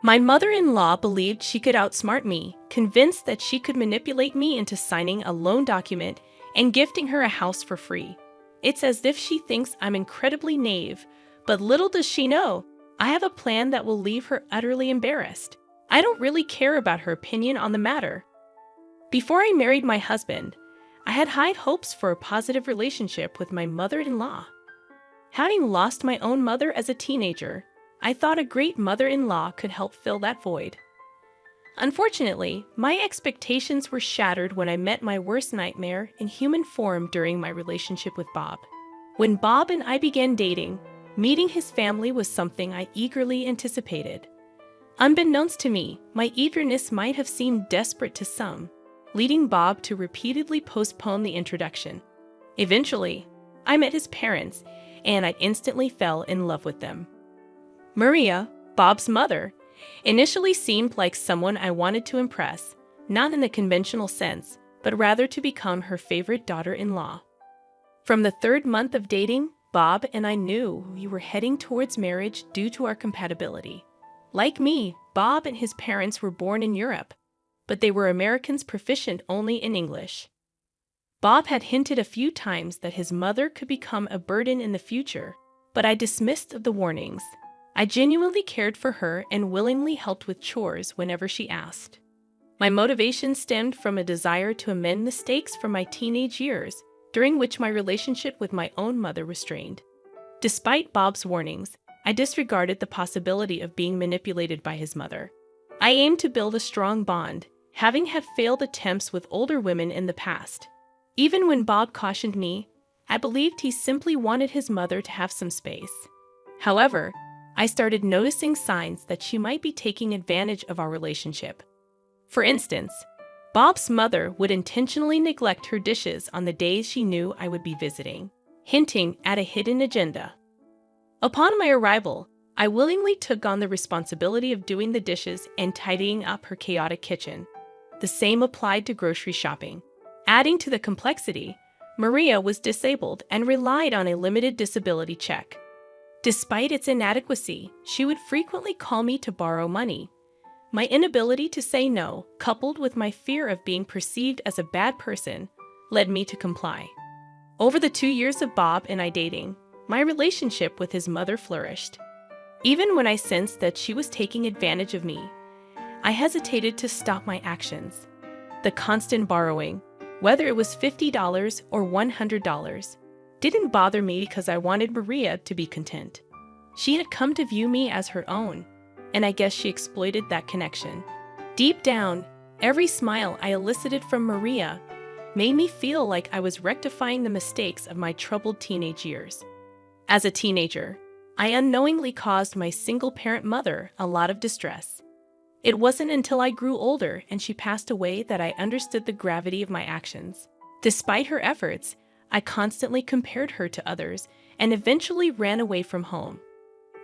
My mother-in-law believed she could outsmart me, convinced that she could manipulate me into signing a loan document and gifting her a house for free. It's as if she thinks I'm incredibly naive, but little does she know, I have a plan that will leave her utterly embarrassed. I don't really care about her opinion on the matter. Before I married my husband, I had high hopes for a positive relationship with my mother-in-law. Having lost my own mother as a teenager, I thought a great mother-in-law could help fill that void. Unfortunately, my expectations were shattered when I met my worst nightmare in human form during my relationship with Bob. When Bob and I began dating, meeting his family was something I eagerly anticipated. Unbeknownst to me, my eagerness might have seemed desperate to some, leading Bob to repeatedly postpone the introduction. Eventually, I met his parents, and I instantly fell in love with them. Maria, Bob's mother, initially seemed like someone I wanted to impress, not in the conventional sense, but rather to become her favorite daughter-in-law. From the third month of dating, Bob and I knew we were heading towards marriage due to our compatibility. Like me, Bob and his parents were born in Europe, but they were Americans proficient only in English. Bob had hinted a few times that his mother could become a burden in the future, but I dismissed the warnings. I genuinely cared for her and willingly helped with chores whenever she asked. My motivation stemmed from a desire to amend mistakes from my teenage years, during which my relationship with my own mother was strained. Despite Bob's warnings, I disregarded the possibility of being manipulated by his mother. I aimed to build a strong bond, having had failed attempts with older women in the past. Even when Bob cautioned me, I believed he simply wanted his mother to have some space. However, I started noticing signs that she might be taking advantage of our relationship. For instance, Bob's mother would intentionally neglect her dishes on the days she knew I would be visiting, hinting at a hidden agenda. Upon my arrival, I willingly took on the responsibility of doing the dishes and tidying up her chaotic kitchen. The same applied to grocery shopping. Adding to the complexity, Maria was disabled and relied on a limited disability check. Despite its inadequacy, she would frequently call me to borrow money. My inability to say no, coupled with my fear of being perceived as a bad person, led me to comply. Over the 2 years of Bob and I dating, my relationship with his mother flourished. Even when I sensed that she was taking advantage of me, I hesitated to stop my actions. The constant borrowing, whether it was $50 or $100, didn't bother me because I wanted Maria to be content. She had come to view me as her own, and I guess she exploited that connection. Deep down, every smile I elicited from Maria made me feel like I was rectifying the mistakes of my troubled teenage years. As a teenager, I unknowingly caused my single-parent mother a lot of distress. It wasn't until I grew older and she passed away that I understood the gravity of my actions. Despite her efforts, I constantly compared her to others and eventually ran away from home.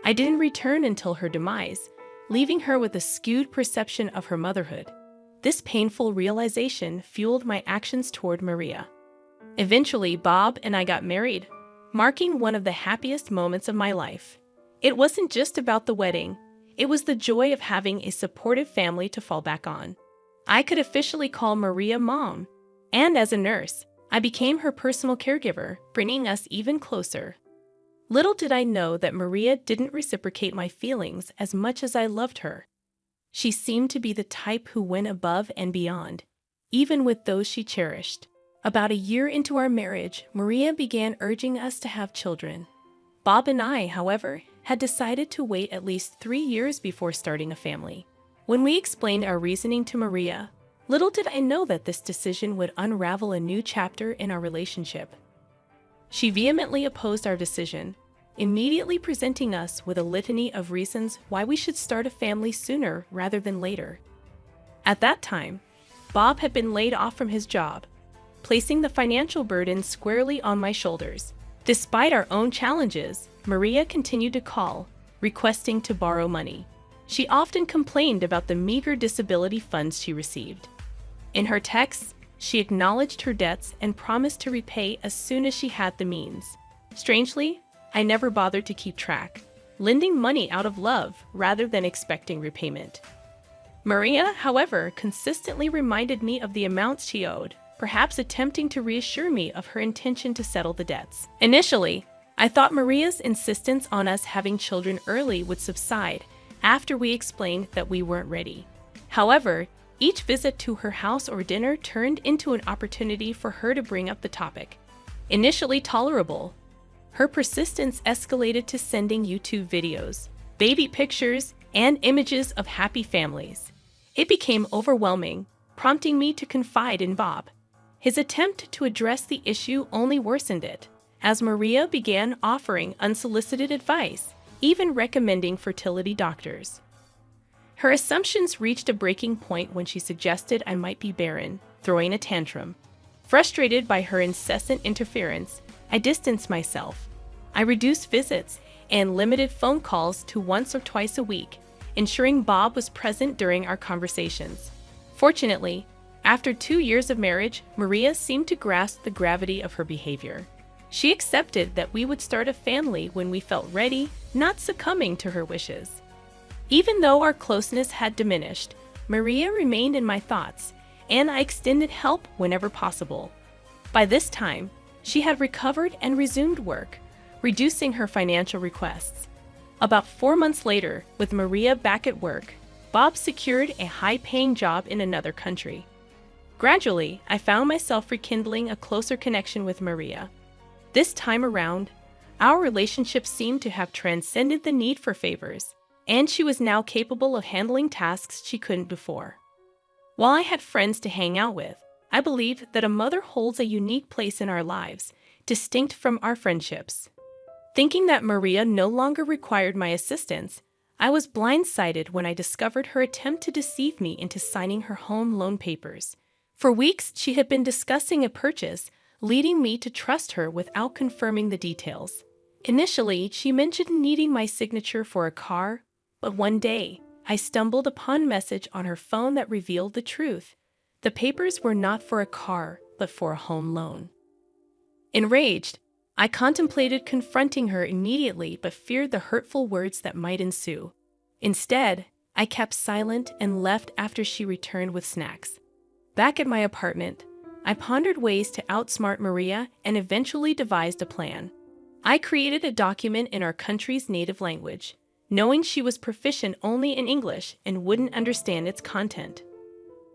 I didn't return until her demise, leaving her with a skewed perception of her motherhood. This painful realization fueled my actions toward Maria. Eventually, Bob and I got married, marking one of the happiest moments of my life. It wasn't just about the wedding, it was the joy of having a supportive family to fall back on. I could officially call Maria Mom, and as a nurse, I became her personal caregiver, bringing us even closer. Little did I know that Maria didn't reciprocate my feelings as much as I loved her. She seemed to be the type who went above and beyond, even with those she cherished. About a year into our marriage, Maria began urging us to have children. Bob and I, however, had decided to wait at least 3 years before starting a family. When we explained our reasoning to Maria, little did I know that this decision would unravel a new chapter in our relationship. She vehemently opposed our decision, immediately presenting us with a litany of reasons why we should start a family sooner rather than later. At that time, Bob had been laid off from his job, placing the financial burden squarely on my shoulders. Despite our own challenges, Maria continued to call, requesting to borrow money. She often complained about the meager disability funds she received. In her texts, she acknowledged her debts and promised to repay as soon as she had the means. Strangely, I never bothered to keep track. lending money out of love rather than expecting repayment. Maria, however, consistently reminded me of the amounts she owed, perhaps attempting to reassure me of her intention to settle the debts. Initially, I thought Maria's insistence on us having children early would subside after we explained that we weren't ready. However, each visit to her house or dinner turned into an opportunity for her to bring up the topic. Initially tolerable, her persistence escalated to sending YouTube videos, baby pictures, and images of happy families. It became overwhelming, prompting me to confide in Bob. His attempt to address the issue only worsened it, as Maria began offering unsolicited advice, even recommending fertility doctors. Her assumptions reached a breaking point when she suggested I might be barren, throwing a tantrum. Frustrated by her incessant interference, I distanced myself. I reduced visits and limited phone calls to once or twice a week, ensuring Bob was present during our conversations. Fortunately, after 2 years of marriage, Maria seemed to grasp the gravity of her behavior. She accepted that we would start a family when we felt ready, not succumbing to her wishes. Even though our closeness had diminished, Maria remained in my thoughts, and I extended help whenever possible. By this time, she had recovered and resumed work, reducing her financial requests. About 4 months later, with Maria back at work, Bob secured a high-paying job in another country. Gradually, I found myself rekindling a closer connection with Maria. This time around, our relationship seemed to have transcended the need for favors, and she was now capable of handling tasks she couldn't before. While I had friends to hang out with, I believed that a mother holds a unique place in our lives, distinct from our friendships. Thinking that Maria no longer required my assistance, I was blindsided when I discovered her attempt to deceive me into signing her home loan papers. For weeks, she had been discussing a purchase, leading me to trust her without confirming the details. Initially, she mentioned needing my signature for a car, but one day, I stumbled upon a message on her phone that revealed the truth. The papers were not for a car, but for a home loan. Enraged, I contemplated confronting her immediately but feared the hurtful words that might ensue. Instead, I kept silent and left after she returned with snacks. Back at my apartment, I pondered ways to outsmart Maria and eventually devised a plan. I created a document in our country's native language, knowing she was proficient only in English and wouldn't understand its content.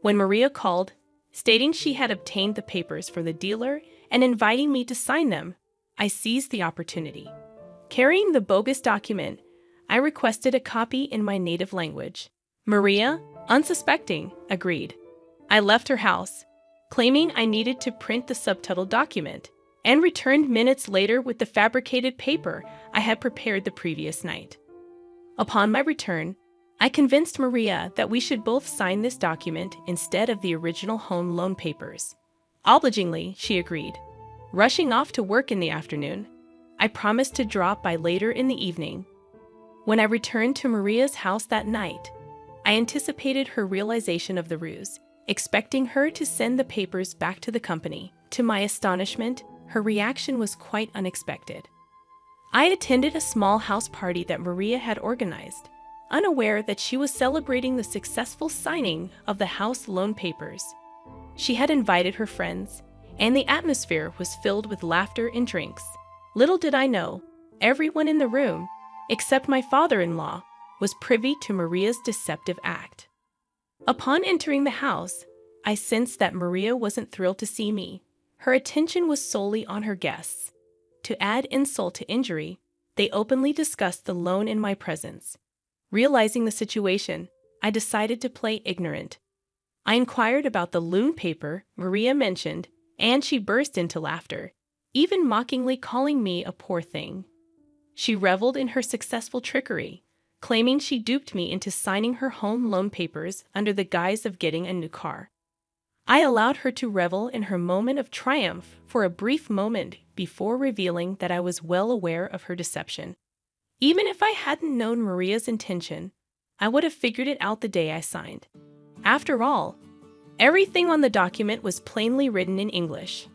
When Maria called, stating she had obtained the papers for the dealer and inviting me to sign them, I seized the opportunity. Carrying the bogus document, I requested a copy in my native language. Maria, unsuspecting, agreed. I left her house, claiming I needed to print the subtitled document, and returned minutes later with the fabricated paper I had prepared the previous night. Upon my return, I convinced Maria that we should both sign this document instead of the original home loan papers. Obligingly, she agreed. Rushing off to work in the afternoon, I promised to drop by later in the evening. When I returned to Maria's house that night, I anticipated her realization of the ruse, expecting her to send the papers back to the company. To my astonishment, her reaction was quite unexpected. I had attended a small house party that Maria had organized, unaware that she was celebrating the successful signing of the house loan papers. She had invited her friends, and the atmosphere was filled with laughter and drinks. Little did I know, everyone in the room, except my father-in-law, was privy to Maria's deceptive act. Upon entering the house, I sensed that Maria wasn't thrilled to see me. Her attention was solely on her guests. To add insult to injury, they openly discussed the loan in my presence. Realizing the situation, I decided to play ignorant. I inquired about the loan paper Maria mentioned, and she burst into laughter, even mockingly calling me a poor thing. She reveled in her successful trickery, claiming she duped me into signing her home loan papers under the guise of getting a new car. I allowed her to revel in her moment of triumph for a brief moment before revealing that I was well aware of her deception. Even if I hadn't known Maria's intention, I would have figured it out the day I signed. After all, everything on the document was plainly written in English.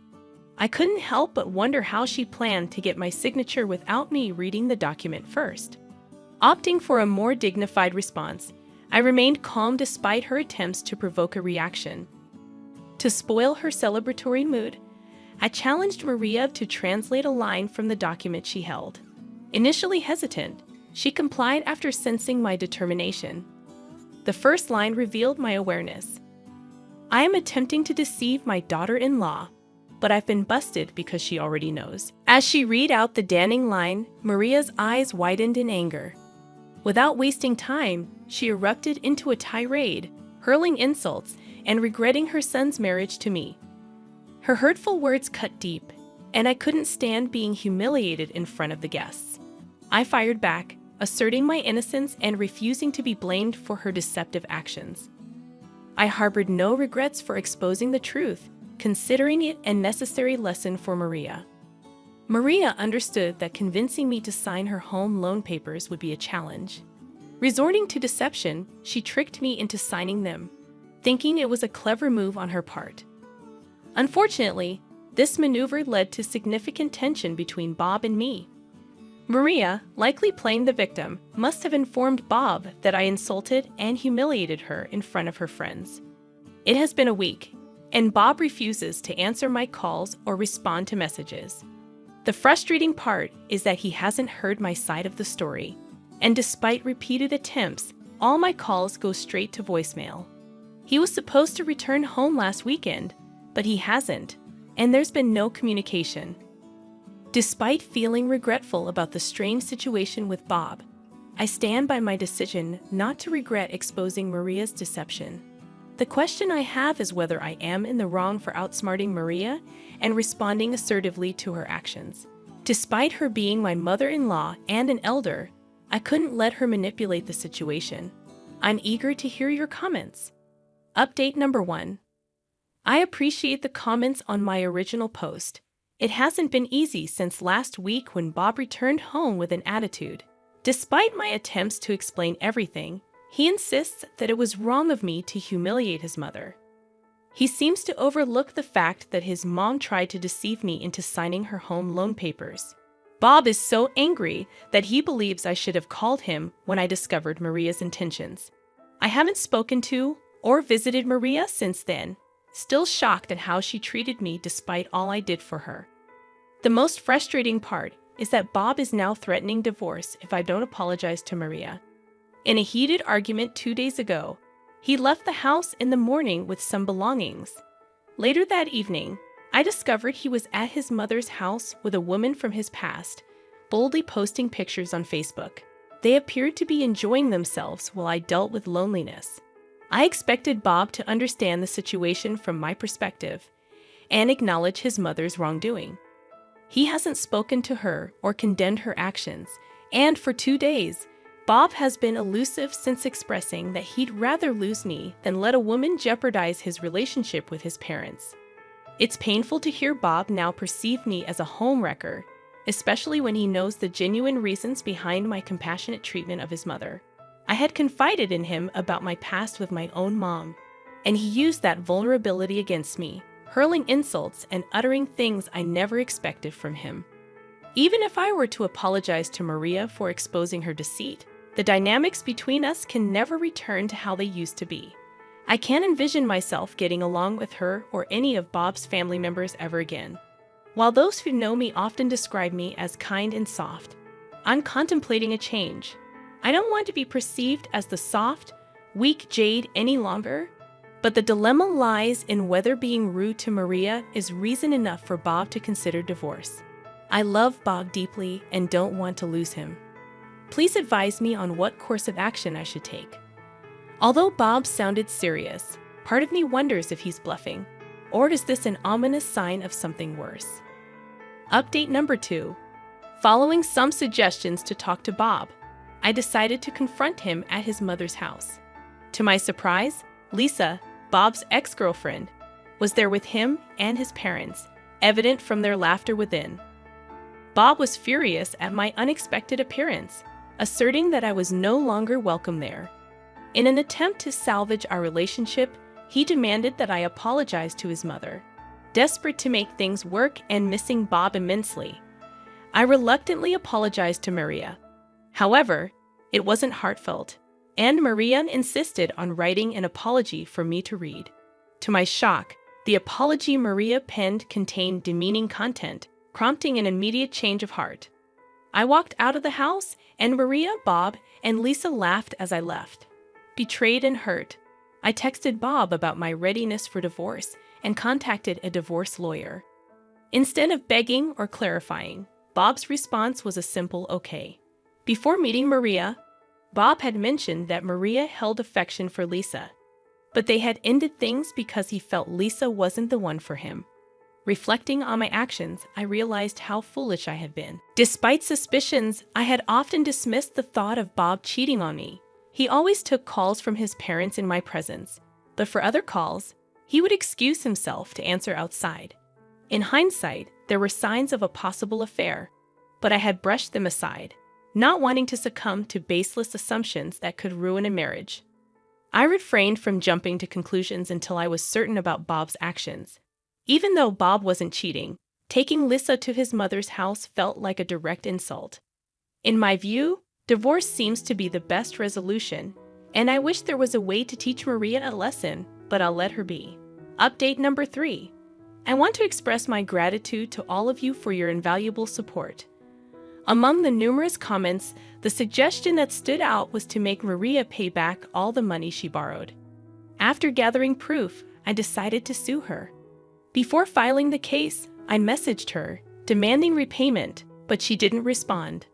I couldn't help but wonder how she planned to get my signature without me reading the document first. Opting for a more dignified response, I remained calm despite her attempts to provoke a reaction. To spoil her celebratory mood, I challenged Maria to translate a line from the document she held. Initially hesitant, she complied after sensing my determination. The first line revealed my awareness. I am attempting to deceive my daughter-in-law, but I've been busted because she already knows. As she read out the damning line, Maria's eyes widened in anger. Without wasting time, she erupted into a tirade, hurling insults and regretting her son's marriage to me. Her hurtful words cut deep, and I couldn't stand being humiliated in front of the guests. I fired back, asserting my innocence and refusing to be blamed for her deceptive actions. I harbored no regrets for exposing the truth, considering it a necessary lesson for Maria. Maria understood that convincing me to sign her home loan papers would be a challenge. Resorting to deception, she tricked me into signing them, thinking it was a clever move on her part. Unfortunately, this maneuver led to significant tension between Bob and me. Maria, likely playing the victim, must have informed Bob that I insulted and humiliated her in front of her friends. It has been a week, and Bob refuses to answer my calls or respond to messages. The frustrating part is that he hasn't heard my side of the story, and despite repeated attempts, all my calls go straight to voicemail. He was supposed to return home last weekend, but he hasn't, and there's been no communication. Despite feeling regretful about the strange situation with Bob, I stand by my decision not to regret exposing Maria's deception. The question I have is whether I am in the wrong for outsmarting Maria and responding assertively to her actions. Despite her being my mother-in-law and an elder, I couldn't let her manipulate the situation. I'm eager to hear your comments. Update number 1. I appreciate the comments on my original post. It hasn't been easy since last week when Bob returned home with an attitude. Despite my attempts to explain everything, he insists that it was wrong of me to humiliate his mother. He seems to overlook the fact that his mom tried to deceive me into signing her home loan papers. Bob is so angry that he believes I should have called him when I discovered Maria's intentions. I haven't spoken to or visited Maria since then, still shocked at how she treated me despite all I did for her. The most frustrating part is that Bob is now threatening divorce if I don't apologize to Maria. In a heated argument 2 days ago, he left the house in the morning with some belongings. Later that evening, I discovered he was at his mother's house with a woman from his past, boldly posting pictures on Facebook. They appeared to be enjoying themselves while I dealt with loneliness. I expected Bob to understand the situation from my perspective and acknowledge his mother's wrongdoing. He hasn't spoken to her or condemned her actions, and for 2 days, Bob has been elusive since expressing that he'd rather lose me than let a woman jeopardize his relationship with his parents. It's painful to hear Bob now perceive me as a homewrecker, especially when he knows the genuine reasons behind my compassionate treatment of his mother. I had confided in him about my past with my own mom, and he used that vulnerability against me, hurling insults and uttering things I never expected from him. Even if I were to apologize to Maria for exposing her deceit, the dynamics between us can never return to how they used to be. I can't envision myself getting along with her or any of Bob's family members ever again. While those who know me often describe me as kind and soft, I'm contemplating a change. I don't want to be perceived as the soft, weak jade any longer, but the dilemma lies in whether being rude to Maria is reason enough for Bob to consider divorce. I love Bob deeply and don't want to lose him. Please advise me on what course of action I should take. Although Bob sounded serious, part of me wonders if he's bluffing, or is this an ominous sign of something worse? Update number 2. Following some suggestions to talk to Bob, I decided to confront him at his mother's house. To my surprise, Lisa, Bob's ex-girlfriend, was there with him and his parents, evident from their laughter within. Bob was furious at my unexpected appearance, asserting that I was no longer welcome there. In an attempt to salvage our relationship, he demanded that I apologize to his mother. Desperate to make things work and missing Bob immensely, I reluctantly apologized to Maria. However, It wasn't heartfelt, and Maria insisted on writing an apology for me to read. To my shock, the apology Maria penned contained demeaning content, prompting an immediate change of heart. I walked out of the house, and Maria, Bob, and Lisa laughed as I left. Betrayed and hurt, I texted Bob about my readiness for divorce and contacted a divorce lawyer. Instead of begging or clarifying, Bob's response was a simple okay. Before meeting Maria, Bob had mentioned that Maria held affection for Lisa, but they had ended things because he felt Lisa wasn't the one for him. Reflecting on my actions, I realized how foolish I had been. Despite suspicions, I had often dismissed the thought of Bob cheating on me. He always took calls from his parents in my presence, but for other calls, he would excuse himself to answer outside. In hindsight, there were signs of a possible affair, but I had brushed them aside, not wanting to succumb to baseless assumptions that could ruin a marriage. I refrained from jumping to conclusions until I was certain about Bob's actions. Even though Bob wasn't cheating, taking Lisa to his mother's house felt like a direct insult. In my view, divorce seems to be the best resolution, and I wish there was a way to teach Maria a lesson, but I'll let her be. Update number 3. I want to express my gratitude to all of you for your invaluable support. Among the numerous comments, the suggestion that stood out was to make Maria pay back all the money she borrowed. After gathering proof, I decided to sue her. Before filing the case, I messaged her, demanding repayment, but she didn't respond.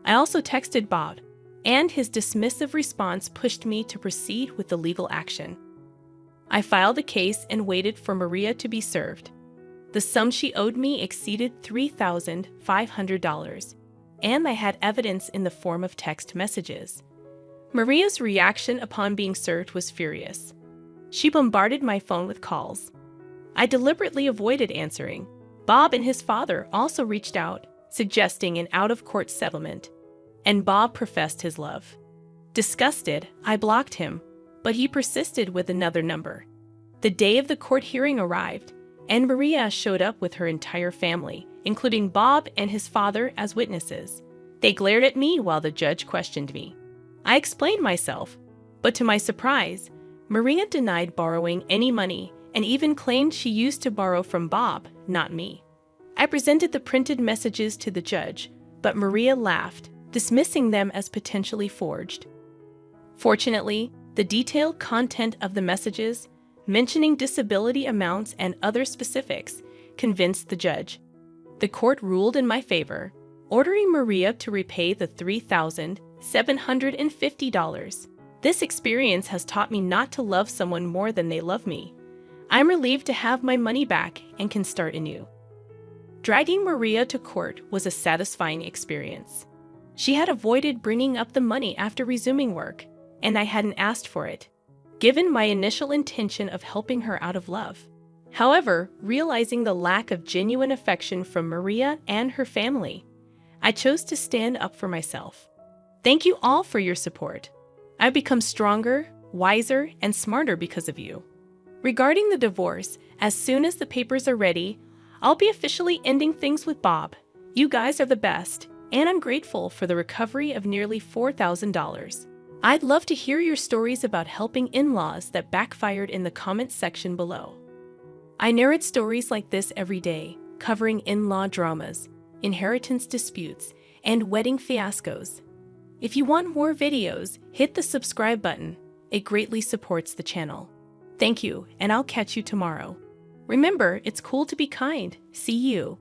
I also texted Bob, and his dismissive response pushed me to proceed with the legal action. I filed a case and waited for Maria to be served. The sum she owed me exceeded $3,500, and I had evidence in the form of text messages. Maria's reaction upon being served was furious. She bombarded my phone with calls. I deliberately avoided answering. Bob and his father also reached out, suggesting an out-of-court settlement, and Bob professed his love. Disgusted, I blocked him, but he persisted with another number. The day of the court hearing arrived, and Maria showed up with her entire family, including Bob and his father as witnesses. They glared at me while the judge questioned me. I explained myself, but to my surprise, Maria denied borrowing any money and even claimed she used to borrow from Bob, not me. I presented the printed messages to the judge, but Maria laughed, dismissing them as potentially forged. Fortunately, the detailed content of the messages, mentioning disability amounts and other specifics, convinced the judge. The court ruled in my favor, ordering Maria to repay the $3,750. This experience has taught me not to love someone more than they love me. I'm relieved to have my money back and can start anew. Dragging Maria to court was a satisfying experience. She had avoided bringing up the money after resuming work, and I hadn't asked for it, given my initial intention of helping her out of love. However, realizing the lack of genuine affection from Maria and her family, I chose to stand up for myself. Thank you all for your support. I've become stronger, wiser, and smarter because of you. Regarding the divorce, as soon as the papers are ready, I'll be officially ending things with Bob. You guys are the best, and I'm grateful for the recovery of nearly $4,000. I'd love to hear your stories about helping in-laws that backfired in the comments section below. I narrate stories like this every day, covering in-law dramas, inheritance disputes, and wedding fiascos. If you want more videos, hit the subscribe button. It greatly supports the channel. Thank you, and I'll catch you tomorrow. Remember, it's cool to be kind. See you.